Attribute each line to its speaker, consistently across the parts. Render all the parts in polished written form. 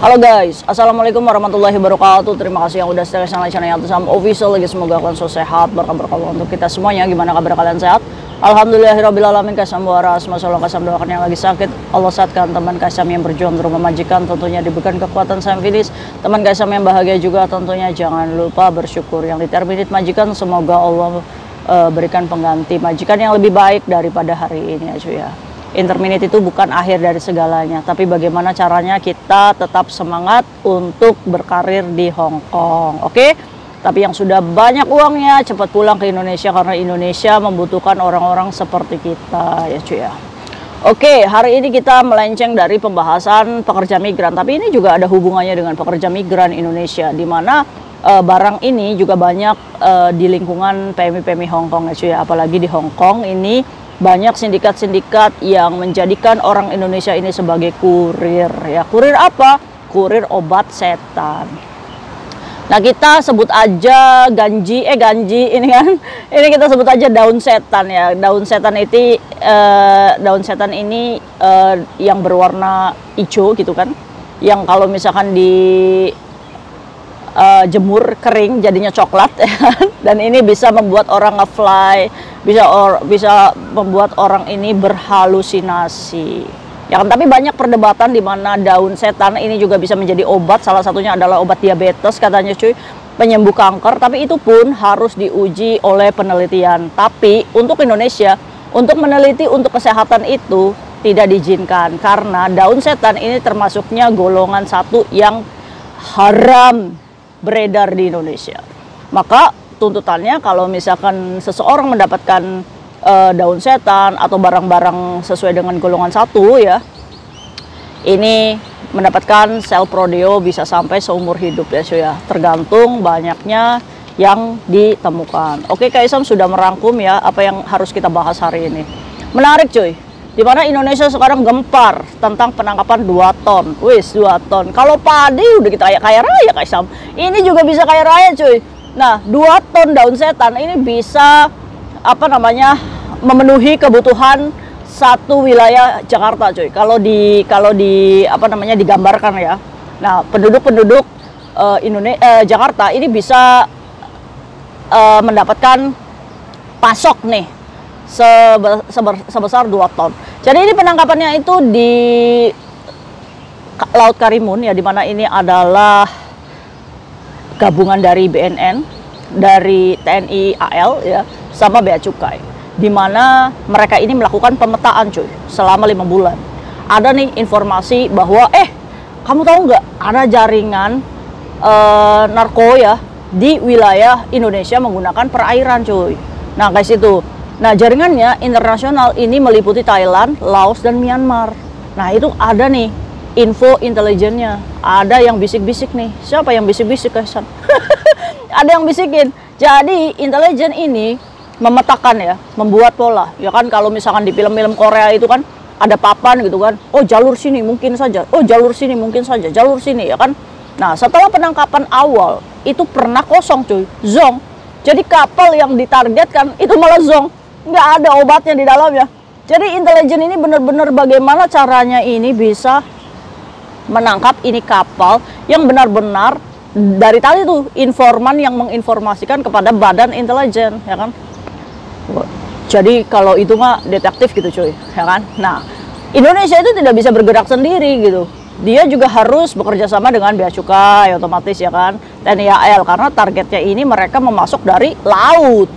Speaker 1: Halo guys, assalamualaikum warahmatullahi wabarakatuh. Terima kasih yang udah setia di channel Yatu Sam Official. Lagi semoga kalian selalu sehat, berkah untuk kita semuanya. Gimana kabar kalian, sehat? Alhamdulillahirobbilalamin. Kasam waras, masalah kasam doakan yang lagi sakit. Allah sehatkan teman kasam yang berjuang di rumah majikan. Tentunya diberikan kekuatan sampai finish. Teman kasam yang bahagia juga tentunya jangan lupa bersyukur. Yang diterminit majikan semoga Allah berikan pengganti majikan yang lebih baik daripada hari ini ya cuy ya. Interminate itu bukan akhir dari segalanya, tapi bagaimana caranya kita tetap semangat untuk berkarir di Hong Kong, oke? Tapi yang sudah banyak uangnya cepat pulang ke Indonesia karena Indonesia membutuhkan orang-orang seperti kita ya cuy ya. Oke, hari ini kita melenceng dari pembahasan pekerja migran, tapi ini juga ada hubungannya dengan pekerja migran Indonesia, di mana barang ini juga banyak di lingkungan PMI Hong Kong ya cuy ya. Apalagi di Hong Kong ini banyak sindikat-sindikat yang menjadikan orang Indonesia ini sebagai kurir ya. Kurir apa? Kurir obat setan. Nah, kita sebut aja ganji ini kan. Ini kita sebut aja daun setan ya. Daun setan itu daun setan ini yang berwarna hijau gitu kan. Yang kalau misalkan di jemur kering jadinya coklat ya. Dan ini bisa membuat orang nge-fly, bisa membuat orang ini berhalusinasi ya kan. Tapi banyak perdebatan di mana daun setan ini juga bisa menjadi obat. Salah satunya adalah obat diabetes katanya cuy, penyembuh kanker, tapi itu pun harus diuji oleh penelitian. Tapi untuk Indonesia, untuk meneliti untuk kesehatan itu tidak diizinkan karena daun setan ini termasuknya golongan satu yang haram beredar di Indonesia. Maka tuntutannya kalau misalkan seseorang mendapatkan daun setan atau barang-barang sesuai dengan golongan satu ya, ini mendapatkan sel prodeo bisa sampai seumur hidup ya cuy ya, tergantung banyaknya yang ditemukan. Oke, Kak Isam sudah merangkum ya apa yang harus kita bahas hari ini. Menarik cuy, dimana Indonesia sekarang gempar tentang penangkapan 2 ton. Wis 2 ton. Kalau padi udah kita kaya raya Kak Isam, ini juga bisa kaya raya cuy. Nah, 2 ton daun setan ini bisa apa namanya memenuhi kebutuhan satu wilayah Jakarta cuy. Kalau di apa namanya digambarkan ya. Nah, penduduk Jakarta ini bisa mendapatkan pasok nih sebesar 2 ton. Jadi ini penangkapannya itu di Laut Karimun ya, dimana ini adalah gabungan dari BNN, dari TNI AL ya, sama Bea Cukai, dimana mereka ini melakukan pemetaan cuy selama 5 bulan. Ada nih informasi bahwa kamu tahu nggak ada jaringan narko ya di wilayah Indonesia menggunakan perairan cuy. Nah guys itu, nah jaringannya internasional ini meliputi Thailand, Laos dan Myanmar. Nah itu ada nih info intelijennya, ada yang bisik-bisik nih. Siapa yang bisik-bisik guys? Ada yang bisikin. Jadi intelijen ini memetakan ya, membuat pola ya kan. Kalau misalkan di film-film Korea itu kan ada papan gitu kan, oh jalur sini mungkin saja, oh jalur sini mungkin saja, jalur sini ya kan. Nah setelah penangkapan awal itu pernah kosong cuy, zong. Jadi kapal yang ditargetkan itu malah zong, nggak ada obatnya di dalamnya. Jadi intelijen ini benar-benar bagaimana caranya ini bisa menangkap ini kapal yang benar-benar dari tadi tuh informan yang menginformasikan kepada badan intelijen ya kan. Jadi kalau itu mah detektif gitu cuy ya kan. Nah Indonesia itu tidak bisa bergerak sendiri gitu, dia juga harus bekerja sama dengan Bea Cukai otomatis ya kan, TNI AL, karena targetnya ini mereka memasok dari laut.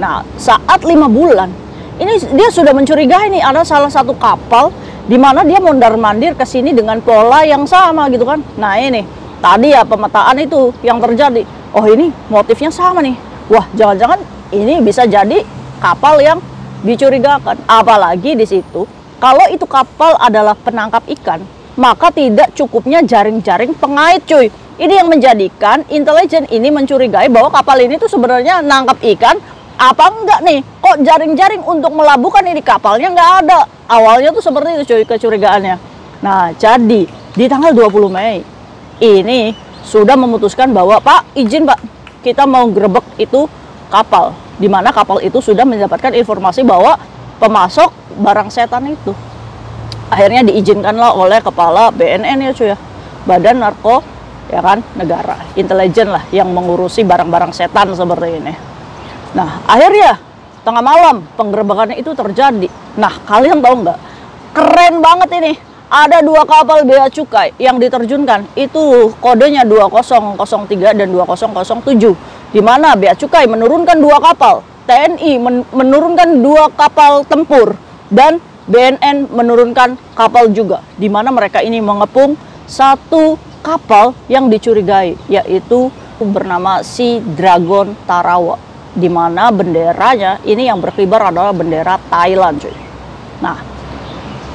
Speaker 1: Nah saat 5 bulan ini dia sudah mencurigai nih ada salah satu kapal di mana dia mondar-mandir ke sini dengan pola yang sama gitu kan. Nah ini tadi ya pemetaan itu yang terjadi. Oh ini motifnya sama nih. Wah jangan-jangan ini bisa jadi kapal yang dicurigakan. Apalagi di situ kalau itu kapal adalah penangkap ikan, maka tidak cukupnya jaring-jaring pengait cuy. Ini yang menjadikan intelijen ini mencurigai bahwa kapal ini tuh sebenarnya nangkap ikan apa enggak nih. Kok jaring-jaring untuk melabuhkan ini kapalnya nggak ada. Awalnya tuh seperti itu cuy kecurigaannya. Nah jadi di tanggal 20 Mei ini sudah memutuskan bahwa Pak izin Pak, kita mau gerebek itu kapal, di mana kapal itu sudah mendapatkan informasi bahwa pemasok barang setan itu. Akhirnya diizinkanlah oleh kepala BNN ya cuy ya. Badan Narko ya kan negara, intelijen lah yang mengurusi barang-barang setan seperti ini. Nah, akhirnya tengah malam penggerebekannya itu terjadi. Nah, kalian tahu nggak? Keren banget ini. Ada 2 kapal bea cukai yang diterjunkan. Itu kodenya 2003 dan 2007. Di mana bea cukai menurunkan 2 kapal, TNI menurunkan 2 kapal tempur, dan BNN menurunkan kapal juga. Di mana mereka ini mengepung 1 kapal yang dicurigai, yaitu bernama Sea Dragon Tarawa. Di mana benderanya ini yang berkibar adalah bendera Thailand, cuy. Nah,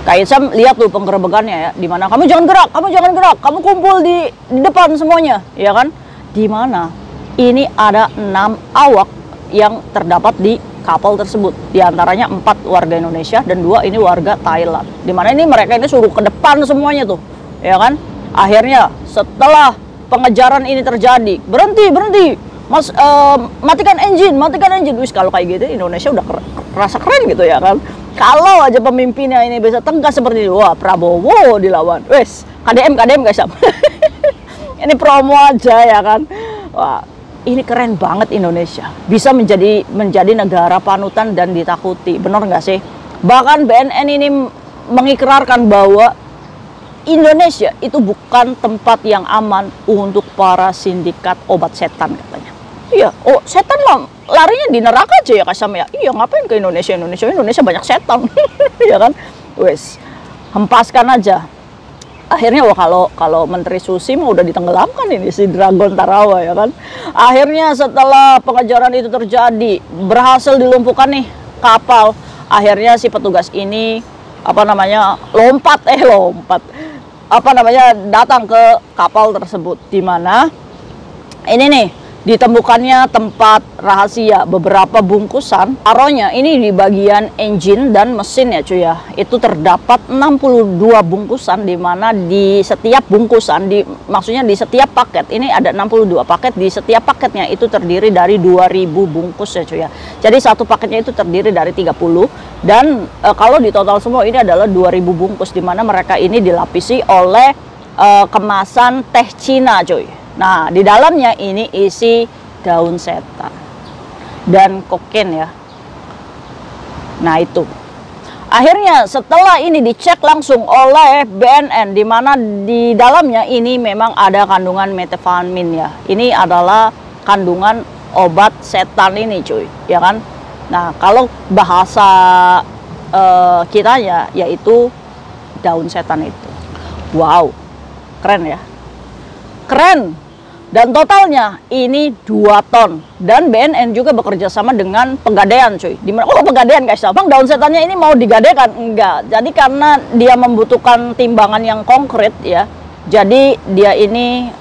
Speaker 1: Kaisam lihat tuh penggerebekannya ya, di mana kamu jangan gerak, kamu kumpul di depan semuanya, ya kan? Di mana ini ada 6 awak yang terdapat di kapal tersebut, di antaranya 4 warga Indonesia dan 2 ini warga Thailand. Di mana ini mereka ini suruh ke depan semuanya tuh, ya kan? Akhirnya setelah pengejaran ini terjadi, berhenti, mas, matikan engine. Wis, kalau kayak gitu Indonesia udah rasa keren gitu ya kan. Kalau aja pemimpinnya ini bisa tegas seperti itu, wah Prabowo dilawan. Wes, KDM guys. Ini promo aja ya kan. Wah, ini keren banget Indonesia. Bisa menjadi negara panutan dan ditakuti. Bener nggak sih? Bahkan BNN ini mengikrarkan bahwa Indonesia itu bukan tempat yang aman untuk para sindikat obat setan katanya. Iya, oh setan mah larinya di neraka aja ya Kasam ya. Iya, ngapain ke Indonesia banyak setan. Ya kan? Wes, hempaskan aja. Akhirnya wah kalau Menteri Susi mah udah ditenggelamkan ini si Dragon Tarawa ya kan. Akhirnya setelah pengejaran itu terjadi, berhasil dilumpuhkan nih kapal. Akhirnya si petugas ini lompat datang ke kapal tersebut, di mana ini nih ditemukannya tempat rahasia, beberapa bungkusan. Taruhnya ini di bagian engine dan mesin ya cuy ya. Itu terdapat 62 bungkusan, di mana di setiap bungkusan, maksudnya di setiap paket ini ada 62 paket. Di setiap paketnya itu terdiri dari 2000 bungkus ya cuy ya. Jadi satu paketnya itu terdiri dari 30, dan kalau di total semua ini adalah 2000 bungkus, di mana mereka ini dilapisi oleh kemasan teh Cina cuy. Nah, di dalamnya ini isi daun setan dan kokain ya. Nah, itu. Akhirnya setelah ini dicek langsung oleh BNN, di mana di dalamnya ini memang ada kandungan methamphetamine ya. Ini adalah kandungan obat setan ini cuy, ya kan? Nah, kalau bahasa kitanya yaitu daun setan itu. Wow, keren ya. Keren. Dan totalnya ini 2 ton. Dan BNN juga bekerja sama dengan Pegadaian cuy. Dimana, Pegadaian guys, bang daun setannya ini mau digadaikan? Enggak. Jadi karena dia membutuhkan timbangan yang konkret ya, jadi dia ini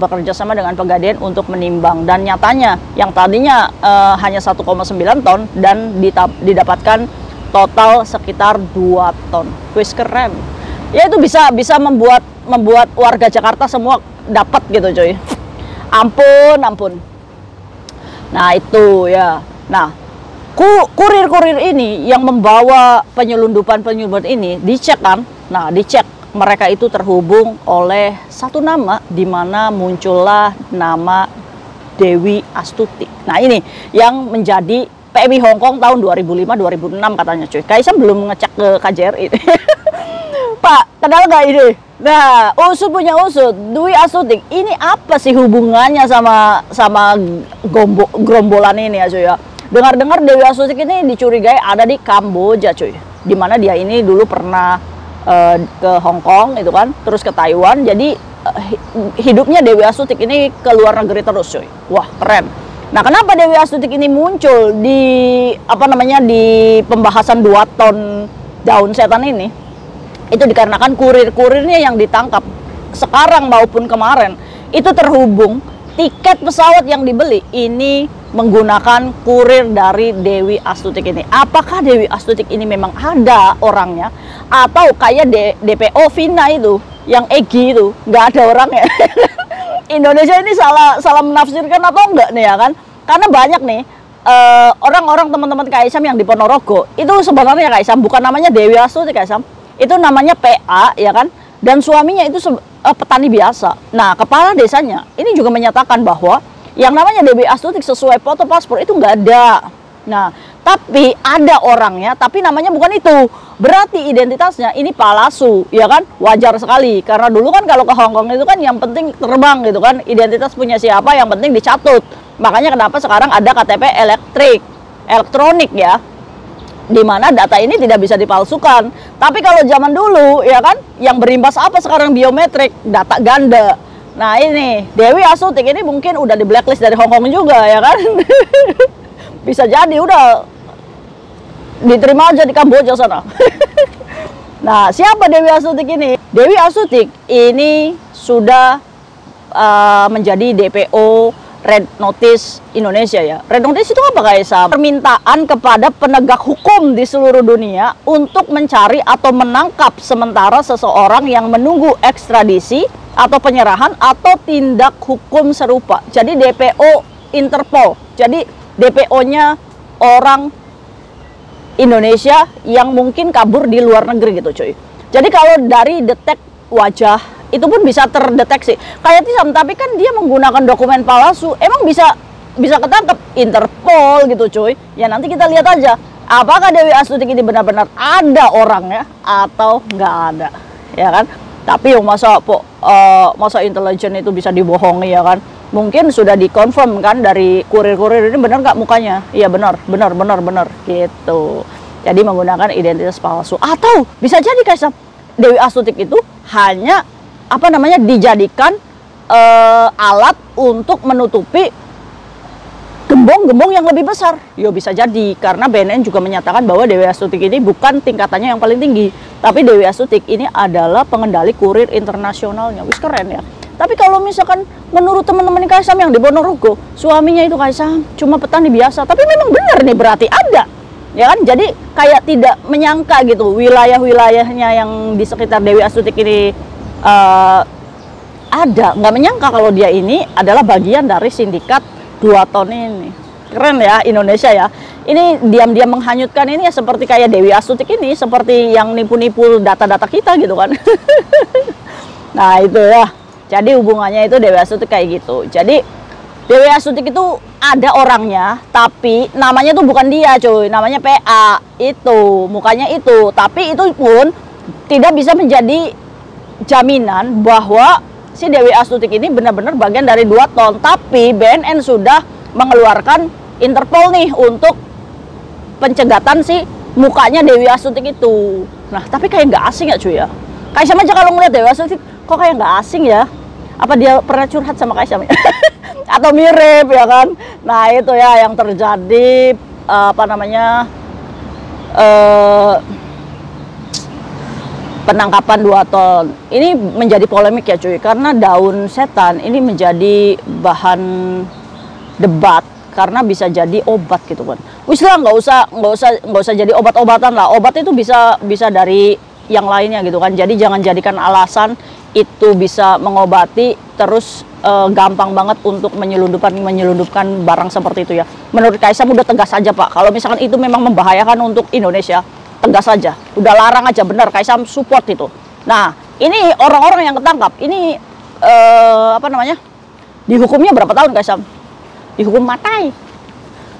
Speaker 1: bekerja sama dengan Pegadaian untuk menimbang. Dan nyatanya yang tadinya hanya 1,9 ton dan didapatkan total sekitar 2 ton. Wis, keren. Ya itu bisa membuat warga Jakarta semua dapat gitu cuy. Ampun. Nah, itu ya. Nah, kurir-kurir ini yang membawa penyelundupan ini dicek kan. Nah, dicek mereka itu terhubung oleh satu nama, di mana muncullah nama Dewi Astuti. Nah, ini yang menjadi PMI Hong Kong tahun 2005-2006 katanya cuy. Kaisam belum ngecek ke KJRI. Pak, kenal nggak ini? Nah, usut punya usut, Dewi Astuti ini apa sih hubungannya sama gerombolan ini ya cuy ya? Dengar-dengar Dewi Astuti ini dicurigai ada di Kamboja cuy, dimana dia ini dulu pernah ke Hong Kong itu kan, terus ke Taiwan. Jadi hidupnya Dewi Astuti ini ke luar negeri terus cuy. Wah, keren. Nah, kenapa Dewi Astuti ini muncul di di pembahasan 2 ton daun setan ini? Itu dikarenakan kurir-kurirnya yang ditangkap sekarang maupun kemarin itu terhubung tiket pesawat yang dibeli ini menggunakan kurir dari Dewi Astuti ini. Apakah Dewi Astuti ini memang ada orangnya, atau kayak DPO Vina itu yang Egy itu nggak ada orangnya? Indonesia ini salah menafsirkan atau enggak nih ya kan? Karena banyak nih orang-orang teman-teman Kaisam yang di Ponorogo itu sebenarnya Kaisam bukan namanya Dewi Astuti Kaisam. Itu namanya PA ya kan, dan suaminya itu petani biasa. Nah, kepala desanya ini juga menyatakan bahwa yang namanya Dewi Astuti sesuai foto paspor itu nggak ada. Nah, tapi ada orangnya, tapi namanya bukan itu. Berarti identitasnya ini palsu, ya kan? Wajar sekali, karena dulu kan kalau ke Hong Kong itu kan yang penting terbang gitu kan, identitas punya siapa yang penting dicatut. Makanya kenapa sekarang ada KTP elektronik ya, di mana data ini tidak bisa dipalsukan. Tapi kalau zaman dulu ya kan, yang berimbas apa sekarang biometrik, data ganda. Nah ini Dewi Astuti ini mungkin udah di blacklist dari Hong Kong juga ya kan. Bisa jadi udah diterima aja di Kamboja sana. Nah, siapa Dewi Astuti ini? Dewi Astuti ini sudah menjadi DPO Red Notice Indonesia ya. Red Notice itu apa guys? Permintaan kepada penegak hukum di seluruh dunia untuk mencari atau menangkap sementara seseorang yang menunggu ekstradisi atau penyerahan atau tindak hukum serupa. Jadi DPO Interpol. Jadi DPO-nya orang Indonesia yang mungkin kabur di luar negeri gitu cuy. Jadi kalau dari detek wajah itu pun bisa terdeteksi. Kayak Tisam, tapi kan dia menggunakan dokumen palsu. Emang bisa ketangkep Interpol gitu cuy. Ya nanti kita lihat aja apakah Dewi Astuti ini benar-benar ada orangnya atau nggak ada. Ya kan? Tapi yang masa intelijen itu bisa dibohongi ya kan? Mungkin sudah dikonfirm kan dari kurir-kurir ini benar nggak mukanya? Iya benar gitu. Jadi menggunakan identitas palsu. Atau bisa jadi kayak Dewi Astuti itu hanya dijadikan alat untuk menutupi gembong-gembong yang lebih besar. Yo bisa jadi karena BNN juga menyatakan bahwa Dewi Astuti ini bukan tingkatannya yang paling tinggi, tapi Dewi Astuti ini adalah pengendali kurir internasionalnya. Wis keren ya. Tapi kalau misalkan menurut teman-teman Kaisam yang di Ponorogo, suaminya itu Kaisam cuma petani biasa, tapi memang benar nih berarti ada. Ya kan? Jadi kayak tidak menyangka gitu wilayah-wilayahnya yang di sekitar Dewi Astuti ini ada. Nggak menyangka kalau dia ini adalah bagian dari sindikat 2 ton ini. Keren ya Indonesia ya. Ini diam-diam menghanyutkan ini ya seperti kayak Dewi Astuti ini, seperti yang nipu-nipu data-data kita gitu kan. Nah itu ya. Jadi hubungannya itu Dewi Astuti kayak gitu. Jadi Dewi Astuti itu ada orangnya, tapi namanya tuh bukan dia cuy, namanya PA. Itu, mukanya itu. Tapi itu pun tidak bisa menjadi jaminan bahwa si Dewi Astuti ini benar-benar bagian dari 2 ton. Tapi BNN sudah mengeluarkan Interpol nih untuk pencegatan si mukanya Dewi Astuti itu. Nah, tapi kayak nggak asing ya cuy ya. Kayak sama aja kalau ngeliat Dewi Astuti, kok kayak nggak asing ya? Apa dia pernah curhat sama Kaisam ya? Atau mirip ya kan? Nah itu ya yang terjadi penangkapan 2 ton. Ini menjadi polemik ya cuy, karena daun setan ini menjadi bahan debat karena bisa jadi obat gitu kan. Wis lah nggak usah jadi obat-obatan lah. Obat itu bisa dari yang lainnya gitu kan. Jadi jangan jadikan alasan itu bisa mengobati terus gampang banget untuk menyelundupkan barang seperti itu ya. Menurut Kaisam udah tegas aja Pak. Kalau misalkan itu memang membahayakan untuk Indonesia, tegas aja. Udah larang aja bener, Kaisam support itu. Nah, ini orang-orang yang ketangkap, ini dihukumnya berapa tahun Kaisam? Dihukum matai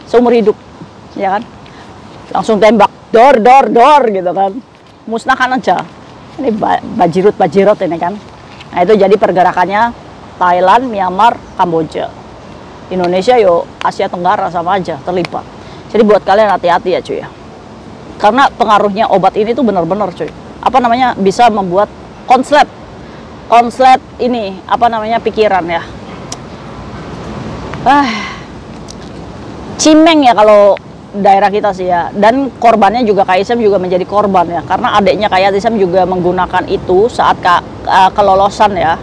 Speaker 1: seumur hidup, ya kan? Langsung tembak, dor gitu kan. Musnahkan aja. Ini bajirut ini kan. Nah itu jadi pergerakannya Thailand, Myanmar, Kamboja. Indonesia yo Asia Tenggara sama aja terlibat. Jadi buat kalian hati-hati ya cuy ya. Karena pengaruhnya obat ini tuh benar-benar cuy. Bisa membuat konslet ini pikiran ya. Cimeng ya kalau daerah kita sih ya. Dan korbannya juga Kaisam juga menjadi korban ya, karena adiknya Kaisam juga menggunakan itu saat kelolosan ya.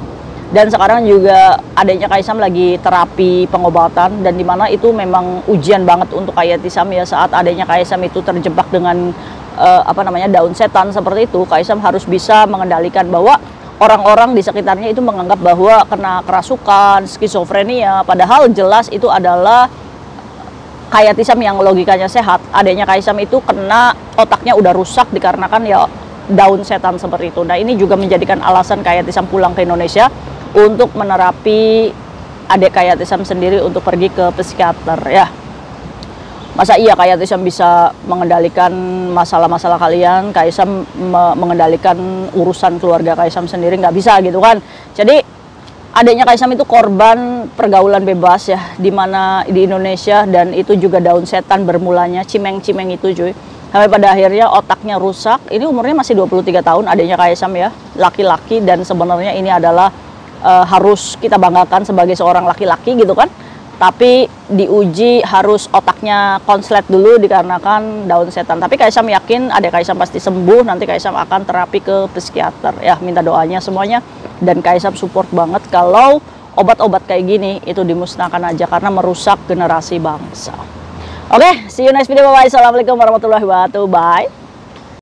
Speaker 1: Dan sekarang juga adiknya Kaisam lagi terapi pengobatan, dan dimana itu memang ujian banget untuk Kaisam ya, saat adiknya Kaisam itu terjebak dengan daun setan seperti itu. Kaisam harus bisa mengendalikan bahwa orang-orang di sekitarnya itu menganggap bahwa kena kerasukan, skizofrenia, padahal jelas itu adalah Kaisam yang logikanya sehat. Adiknya Kaisam itu kena, otaknya udah rusak dikarenakan ya daun setan seperti itu. Nah, ini juga menjadikan alasan Kak Yatisam pulang ke Indonesia untuk menerapi adik Kak Yatisam sendiri untuk pergi ke psikiater ya. Masa iya Kak Yatisam bisa mengendalikan masalah-masalah kalian, Kak Yatisam mengendalikan urusan keluarga Kak Yatisam sendiri, nggak bisa gitu kan. Jadi adiknya Kak Yatisam itu korban pergaulan bebas ya, di mana di Indonesia, dan itu juga daun setan bermulanya cimeng-cimeng itu cuy. Sampai pada akhirnya otaknya rusak. Ini umurnya masih 23 tahun adiknya Kak Yatisam ya, laki-laki, dan sebenarnya ini adalah harus kita banggakan sebagai seorang laki-laki gitu kan. Tapi diuji harus otaknya konslet dulu dikarenakan daun setan. Tapi Kak Yatisam yakin adik Kak Yatisam pasti sembuh. Nanti Kak Yatisam akan terapi ke psikiater ya, minta doanya semuanya. Dan Kak Yatisam support banget kalau obat-obat kayak gini itu dimusnahkan aja karena merusak generasi bangsa. Oke, see you next video. Bye bye. Assalamualaikum warahmatullahi wabarakatuh. Bye.